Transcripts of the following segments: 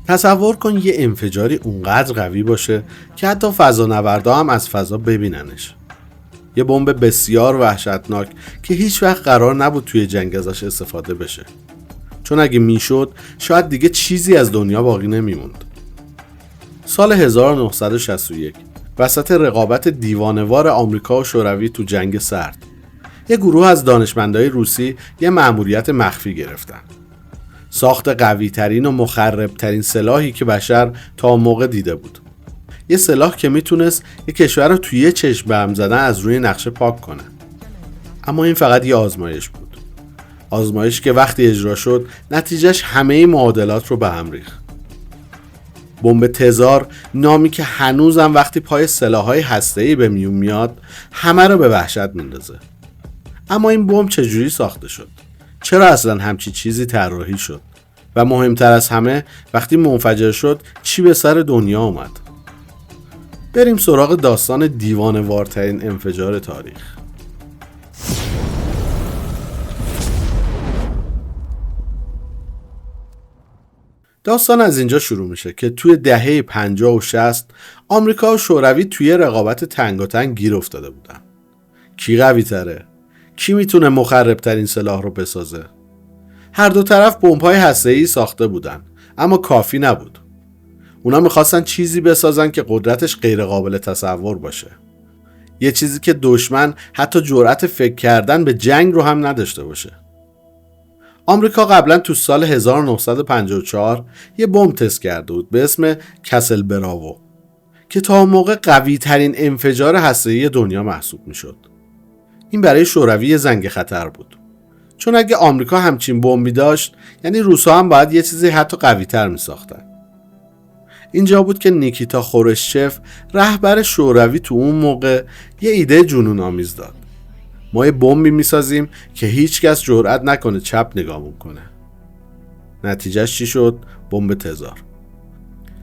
تصور کن یه انفجاری اونقدر قوی باشه که حتی فضانوردا هم از فضا ببیننش. یه بمب بسیار وحشتناک که هیچ وقت قرار نبود توی جنگ ازش استفاده بشه، چون اگه میشد شاید دیگه چیزی از دنیا باقی نمیموند. سال 1961 وسط رقابت دیوانه‌وار آمریکا و شوروی تو جنگ سرد، یه گروه از دانشمندای روسی یه مأموریت مخفی گرفتن. ساخت قوی ترین و مخرب ترین سلاحی که بشر تا اون موقع دیده بود. یه سلاح که میتونست یه کشور رو توی یه چشم به هم زدن از روی نقشه پاک کنه. اما این فقط یه آزمایش بود. آزمایش که وقتی اجرا شد نتیجهش همه معادلات رو به هم ریخت. بمب تزار، نامی که هنوزم وقتی پای سلاح‌های هسته‌ای به میون میاد همه رو به وحشت میندازه. اما این بمب چجوری ساخته شد؟ چرا اصلا همچی چیزی طراحی شد؟ و مهمتر از همه وقتی منفجر شد چی به سر دنیا اومد؟ بریم سراغ داستان دیوانه‌وارترین انفجار تاریخ. داستان از اینجا شروع میشه که توی دهه 50 و 60 آمریکا و شوروی توی رقابت تنگاتنگ گیر افتاده بودن. کی قوی تره؟ کی میتونه مخرب ترین سلاح رو بسازه؟ هر دو طرف بمب‌های هسته‌ای ساخته بودن، اما کافی نبود. اونا میخواستن چیزی بسازن که قدرتش غیر قابل تصور باشه. یه چیزی که دشمن حتی جرأت فکر کردن به جنگ رو هم نداشته باشه. آمریکا قبلا تو سال 1954 یه بمب تست کرده بود به اسم کسل براوو که تا اون موقع قوی ترین انفجار هسته‌ای دنیا محسوب میشد. این برای شوروی یه زنگ خطر بود، چون اگه آمریکا همچین بمبی داشت یعنی روس‌ها هم باید یه چیزی حتی قوی تر میساختن. اینجا بود که نیکیتا خروشچف رهبر شوروی تو اون موقع یه ایده جنون آمیز داد. ما یه بمبی میسازیم که هیچ کس جرئت نکنه چپ نگامون کنه. نتیجهش چی شد؟ بمب تزار.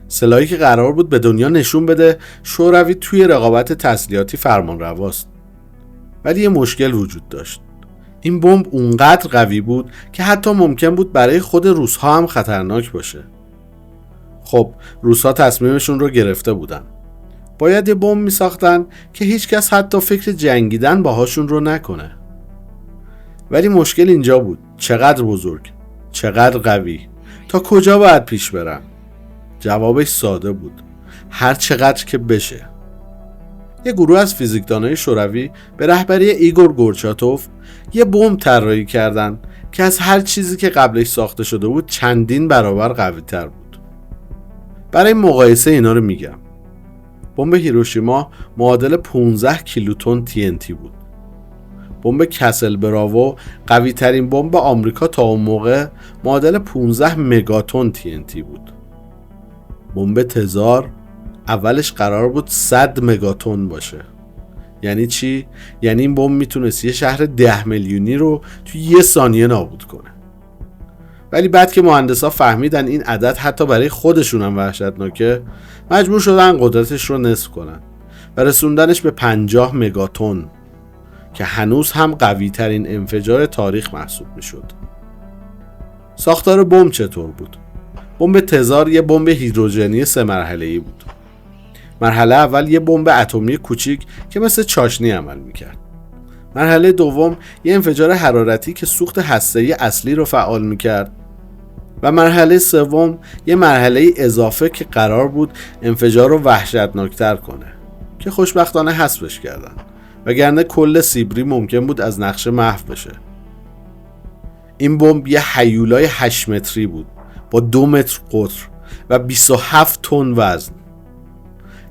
سلاحی که قرار بود به دنیا نشون بده شوروی توی رقابت تسلیحاتی فرمانرواست. ولی یه مشکل وجود داشت. این بمب اونقدر قوی بود که حتی ممکن بود برای خود روس‌ها هم خطرناک باشه. خب روس‌ها تصمیمشون رو گرفته بودن. باید یه بمب میساختن که هیچ کس حتی فکر جنگیدن باهاشون رو نکنه. ولی مشکل اینجا بود. چقدر بزرگ، چقدر قوی، تا کجا باید پیش برن؟ جوابش ساده بود. هر چقدر که بشه. یه گروه از فیزیکدانای شوروی به رهبری ایگور گورچاتوف یه بمب طراحی کردن که از هر چیزی که قبلش ساخته شده بود چندین برابر قوی تر بود. برای مقایسه اینا رو میگم. بمب هیروشیما معادل 15 کیلوتن TNT بود. بمب کسل براوو قوی ترین بمب آمریکا تا اون موقع معادل 15 مگاتن TNT بود. بمب تزار اولش قرار بود 100 مگاتن باشه. یعنی چی؟ یعنی این بمب میتونست یه شهر 10 میلیونی رو توی یه ثانیه نابود کنه. ولی بعد که مهندسا فهمیدن این عدد حتی برای خودشون هم وحشتناکه، مجبور شدن قدرتش رو نصف کنن و رسوندنش به 50 مگاتن که هنوز هم قوی ترین انفجار تاریخ محسوب میشد. ساختار بمب چطور بود؟ بمب تزار یه بمب هیدروژنی 3 مرحله‌ای بود. مرحله اول یه بمب اتمی کوچیک که مثل چاشنی عمل میکرد. مرحله دوم یه انفجار حرارتی که سوخت هسته‌ای اصلی رو فعال میکرد. و مرحله سوم یه مرحله اضافه که قرار بود انفجار رو وحشتناکتر کنه که خوشبختانه حذفش کردن، وگرنه کل سیبری ممکن بود از نقشه محو بشه. این بمب یه هیولای 8 متری بود با 2 متر قطر و 27 تن وزن.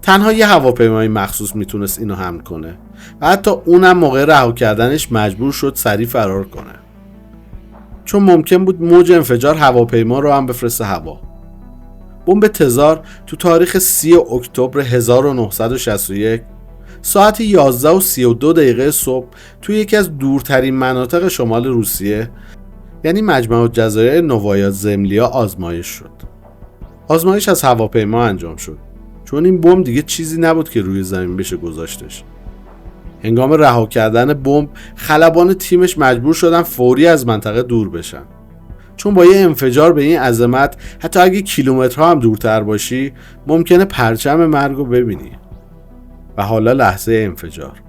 تنها یه هواپیمای مخصوص میتونست اینو حمل کنه و حتی اونم موقع رها کردنش مجبور شد سریع فرار کنه، چون ممکن بود موج انفجار هواپیما رو هم بفرسته هوا. بمب تزار تو تاریخ 30 اکتبر 1961 ساعت 11:32 صبح توی یکی از دورترین مناطق شمال روسیه یعنی مجمع الجزایر نووایا زملیا آزمایش شد. آزمایش از هواپیما انجام شد، چون این بمب دیگه چیزی نبود که روی زمین بشه گذاشتش. هنگام رها کردن بمب خلبان تیمش مجبور شدن فوری از منطقه دور بشن، چون با یه انفجار به این عظمت حتی اگه کیلومترها هم دورتر باشی ممکنه پرچم مرگ رو ببینی. و حالا لحظه انفجار.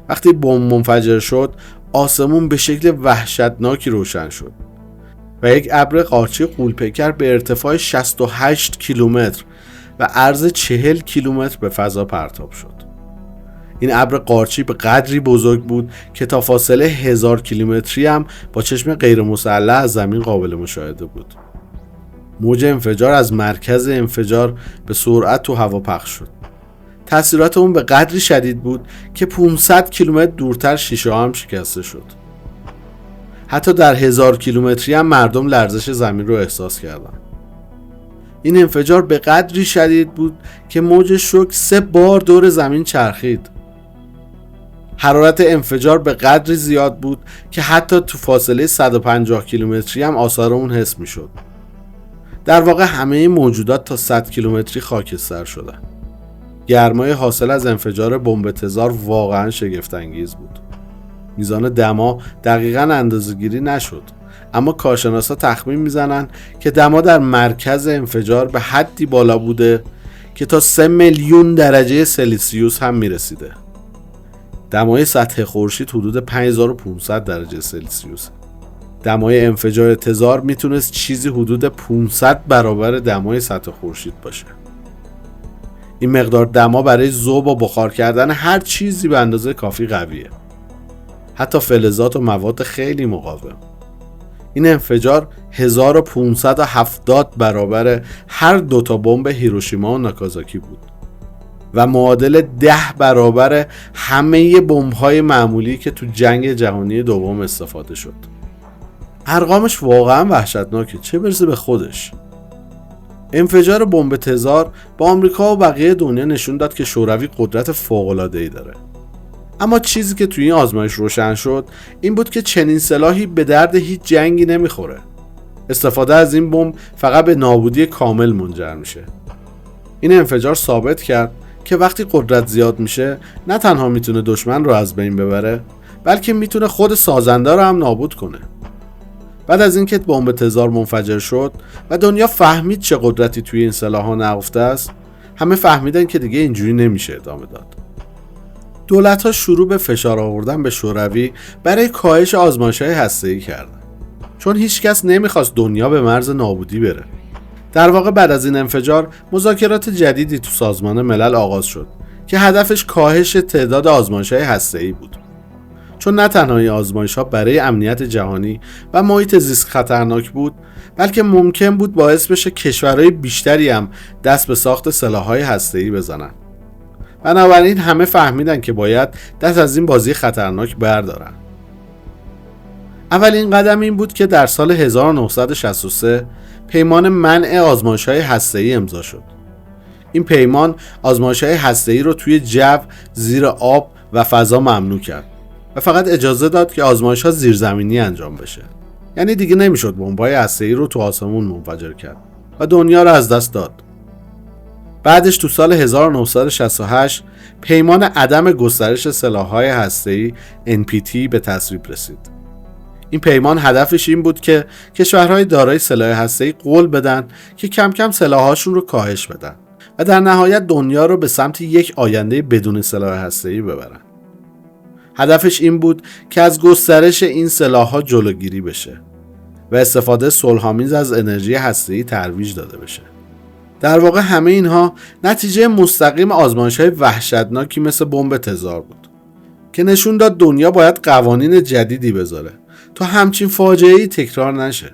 وقتی بمب منفجر شد آسمون به شکل وحشتناکی روشن شد و یک ابر قارچی غول‌پیکر به ارتفاع 68 کیلومتر و عرض 40 کیلومتر به فضا پرتاب شد. این ابر قارچی به قدری بزرگ بود که تا فاصله 1000 کیلومتری هم با چشم غیر مسلح از زمین قابل مشاهده بود. موج انفجار از مرکز انفجار به سرعت تو هوا پخش شد. تاثیرات اون به قدری شدید بود که 500 کیلومتر دورتر شیشه هم شکسته شد. حتی در 1000 کیلومتری هم مردم لرزش زمین رو احساس کردن. این انفجار به قدری شدید بود که موج شوک 3 بار دور زمین چرخید. حرارت انفجار به قدری زیاد بود که حتی تو فاصله 150 کیلومتری هم آثار اون حس می شد. در واقع همه موجودات تا 100 کیلومتری خاکستر شدن. گرمای حاصل از انفجار بمب تزار واقعا شگفت انگیز بود. میزان دما دقیقاً اندازه‌گیری نشد، اما کارشناسا تخمین میزنن که دما در مرکز انفجار به حدی بالا بوده که تا 3 میلیون درجه سلسیوس هم میرسیده. دمای سطح خورشید حدود 5500 درجه سلسیوس. دمای انفجار تزار میتونست چیزی حدود 500 برابر دمای سطح خورشید باشه. این مقدار دما برای ذوب و بخار کردن هر چیزی به اندازه کافی قویه. حتی فلزات و مواد خیلی مقاوم. این انفجار 1570 برابر هر 2 تا بمب هیروشیما و ناکازاکی بود و معادل 10 برابر همه بمب‌های معمولی که تو جنگ جهانی دوم استفاده شد. ارقامش واقعا وحشتناکه، چه برسه به خودش. انفجار بمب تزار با آمریکا و بقیه دنیا نشون داد که شوروی قدرت فوق‌العاده‌ای داره. اما چیزی که توی این آزمایش روشن شد این بود که چنین سلاحی به درد هیچ جنگی نمیخوره. استفاده از این بمب فقط به نابودی کامل منجر میشه. این انفجار ثابت کرد که وقتی قدرت زیاد میشه نه تنها میتونه دشمن رو از بین ببره، بلکه میتونه خود سازنده رو هم نابود کنه. بعد از اینکه بمب تزار منفجر شد و دنیا فهمید چه قدرتی توی این سلاح‌ها نهفته است، همه فهمیدن که دیگه اینجوری نمیشه ادامه داد. دولت‌ها شروع به فشار آوردن به شوروی برای کاهش آزمایش‌های هسته‌ای کردن، چون هیچکس نمیخواست دنیا به مرز نابودی بره. در واقع بعد از این انفجار مذاکرات جدیدی تو سازمان ملل آغاز شد که هدفش کاهش تعداد آزمایش‌های هسته‌ای بود. چون نه تنها این آزمایش‌ها برای امنیت جهانی و محیط زیست خطرناک بود، بلکه ممکن بود باعث بشه کشورهای بیشتری هم دست به ساخت سلاح‌های هسته‌ای بزنن. بنابراین همه فهمیدن که باید دست از این بازی خطرناک بردارن. اولین قدم این بود که در سال 1963 پیمان منع آزمایش‌های هسته‌ای امضا شد. این پیمان آزمایش‌های هسته‌ای رو توی جو، زیر آب و فضا ممنوع کرد و فقط اجازه داد که آزمایش‌ها زیرزمینی انجام بشه. یعنی دیگه نمیشد بمب‌های هسته‌ای رو تو آسمون منفجر کرد و دنیا رو از دست داد. بعدش تو سال 1968 پیمان عدم گسترش سلاح‌های هسته‌ای NPT به تصویب رسید. این پیمان هدفش این بود که کشورهای دارای سلاح هسته‌ای قول بدن که کم کم سلاح‌هاشون رو کاهش بدن و در نهایت دنیا رو به سمت یک آینده بدون سلاح هسته‌ای ببرن. هدفش این بود که از گسترش این سلاح‌ها جلوگیری بشه و استفاده صلح‌آمیز از انرژی هسته‌ای ترویج داده بشه. در واقع همه اینها نتیجه مستقیم آزمایش‌های وحشتناکی مثل بمب تزار بود که نشون داد دنیا باید قوانین جدیدی بذاره تا همچین فاجعه‌ای تکرار نشه.